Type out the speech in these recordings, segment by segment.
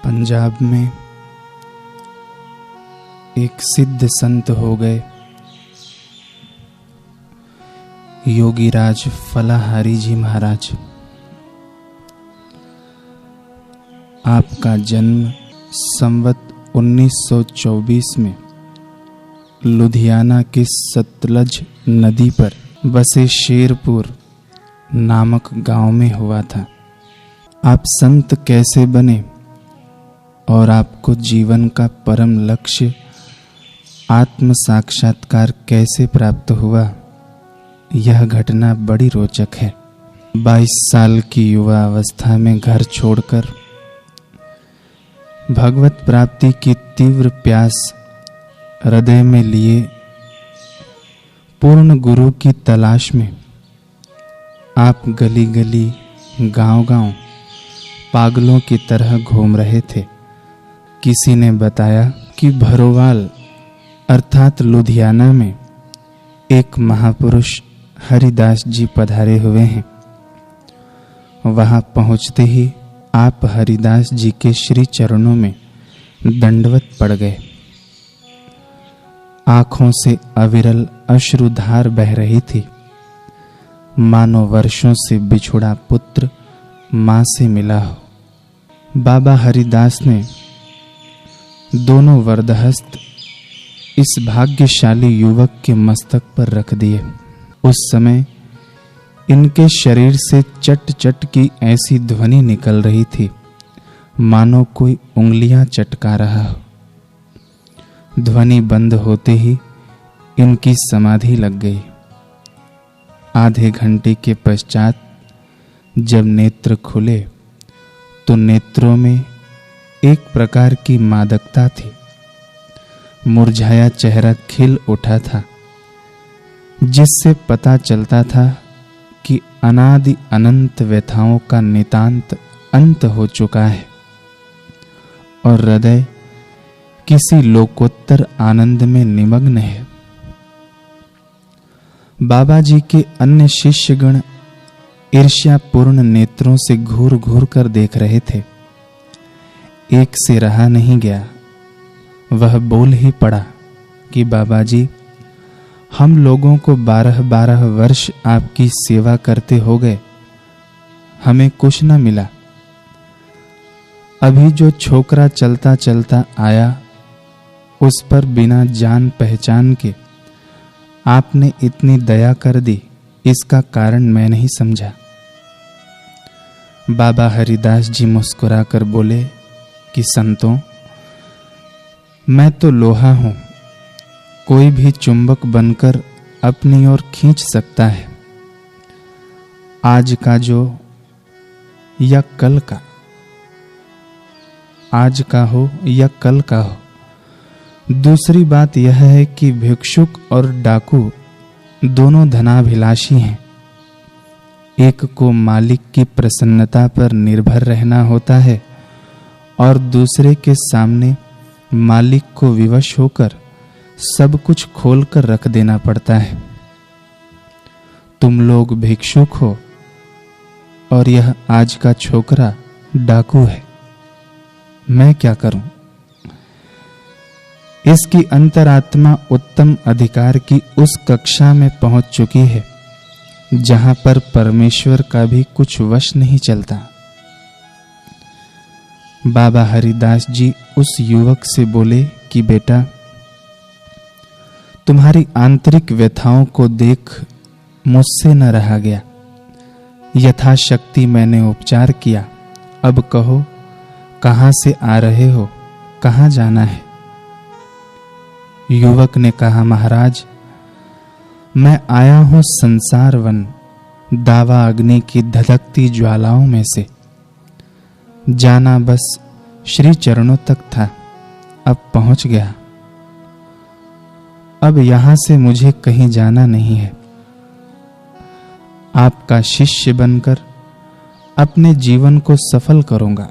पंजाब में एक सिद्ध संत हो गए, योगीराज फलाहारी जी महाराज। आपका जन्म संवत 1924 में लुधियाना के सतलज नदी पर बसे शेरपुर नामक गांव में हुआ था। आप संत कैसे बने और आपको जीवन का परम लक्ष्य आत्म साक्षात्कार कैसे प्राप्त हुआ, यह घटना बड़ी रोचक है। 22 साल की युवा अवस्था में घर छोड़कर भगवत प्राप्ति की तीव्र प्यास हृदय में लिए पूर्ण गुरु की तलाश में आप गली गली गांव-गांव पागलों की तरह घूम रहे थे। किसी ने बताया कि भरोवाल अर्थात लुधियाना में एक महापुरुष हरिदास जी पधारे हुए हैं। वहां पहुंचते ही आप हरिदास जी के श्री चरणों में दंडवत पड़ गए। आंखों से अविरल अश्रुधार बह रही थी, मानो वर्षों से बिछुड़ा पुत्र मां से मिला हो। बाबा हरिदास ने दोनों वरदहस्त इस भाग्यशाली युवक के मस्तक पर रख दिए। उस समय इनके शरीर से चट चट की ऐसी ध्वनि निकल रही थी मानो कोई उंगलियां चटका रहा हो। ध्वनि बंद होते ही इनकी समाधि लग गई। आधे घंटे के पश्चात जब नेत्र खुले तो नेत्रों में एक प्रकार की मादकता थी। मुरझाया चेहरा खिल उठा था, जिससे पता चलता था कि अनादि अनंत व्यथाओं का नितांत अंत हो चुका है और हृदय किसी लोकोत्तर आनंद में निमग्न है। बाबा जी के अन्य शिष्यगण ईर्ष्यापूर्ण नेत्रों से घूर घूर कर देख रहे थे। एक से रहा नहीं गया, वह बोल ही पड़ा कि बाबा जी, हम लोगों को 12-12 वर्ष आपकी सेवा करते हो गए, हमें कुछ न मिला। अभी जो छोकरा चलता चलता आया उस पर बिना जान पहचान के आपने इतनी दया कर दी, इसका कारण मैं नहीं समझा। बाबा हरिदास जी मुस्कुराकर बोले कि संतों, मैं तो लोहा हूं, कोई भी चुंबक बनकर अपनी ओर खींच सकता है। आज का जो या कल का, आज का हो या कल का हो। दूसरी बात यह है कि भिक्षुक और डाकू दोनों धनाभिलाषी हैं। एक को मालिक की प्रसन्नता पर निर्भर रहना होता है और दूसरे के सामने मालिक को विवश होकर सब कुछ खोलकर रख देना पड़ता है। तुम लोग भिक्षुक हो और यह आज का छोकरा डाकू है, मैं क्या करूं? इसकी अंतरात्मा उत्तम अधिकार की उस कक्षा में पहुंच चुकी है जहां पर परमेश्वर का भी कुछ वश नहीं चलता। बाबा हरिदास जी उस युवक से बोले कि बेटा, तुम्हारी आंतरिक व्यथाओं को देख मुझसे न रहा गया। यथाशक्ति मैंने उपचार किया। अब कहो, कहां से आ रहे हो, कहां जाना है? युवक ने कहा, महाराज, मैं आया हूं संसार वन, दावा अग्नि की धधकती ज्वालाओं में से। जाना बस श्री चरणों तक था, अब पहुंच गया। अब यहां से मुझे कहीं जाना नहीं है। आपका शिष्य बनकर अपने जीवन को सफल करूंगा।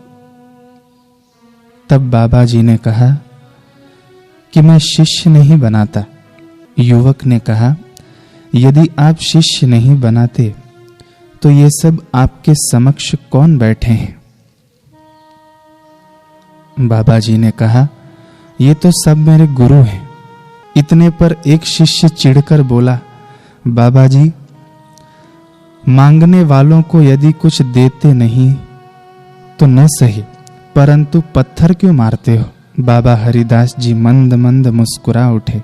तब बाबा जी ने कहा कि मैं शिष्य नहीं बनाता। युवक ने कहा, यदि आप शिष्य नहीं बनाते तो ये सब आपके समक्ष कौन बैठे हैं? बाबा जी ने कहा, ये तो सब मेरे गुरु हैं। इतने पर एक शिष्य चिढ़कर बोला, बाबा जी, मांगने वालों को यदि कुछ देते नहीं तो न सही, परंतु पत्थर क्यों मारते हो? बाबा हरिदास जी मंद मंद मुस्कुरा उठे।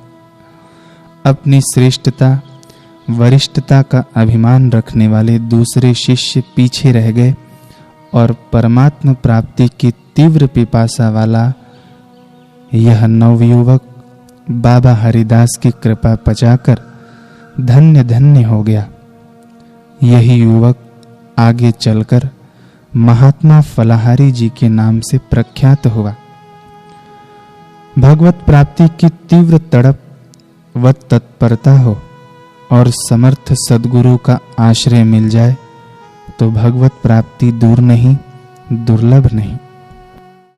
अपनी श्रेष्ठता वरिष्ठता का अभिमान रखने वाले दूसरे शिष्य पीछे रह गए और परमात्मा प्राप्ति की तीव्र पिपासा वाला यह नवयुवक बाबा हरिदास की कृपा पचाकर धन्य धन्य हो गया। यही युवक आगे चलकर महात्मा फलाहारी जी के नाम से प्रख्यात हुआ। भगवत प्राप्ति की तीव्र तड़प व तत्परता हो और समर्थ सद्गुरु का आश्रय मिल जाए तो भगवत प्राप्ति दूर नहीं, दुर्लभ नहीं।